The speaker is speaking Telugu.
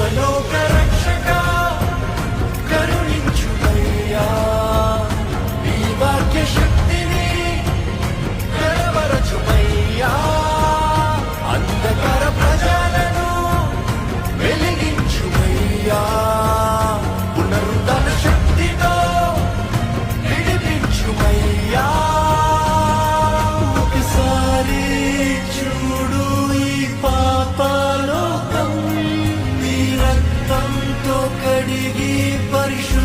సర్వలోక రక్షక కరుణించుమయ్యా నీ వాక్య శక్తిని కనబరచుమయ్యా అంధకార ప్రజలను వెలిగించుమయ్యా పునరుద్ధరణ శక్తితో విడిపించుమయ్యా ఒకసారి చూడు ఈ పాపలోకం నీ రక్తంతో కడిగి పరిశుద్ధ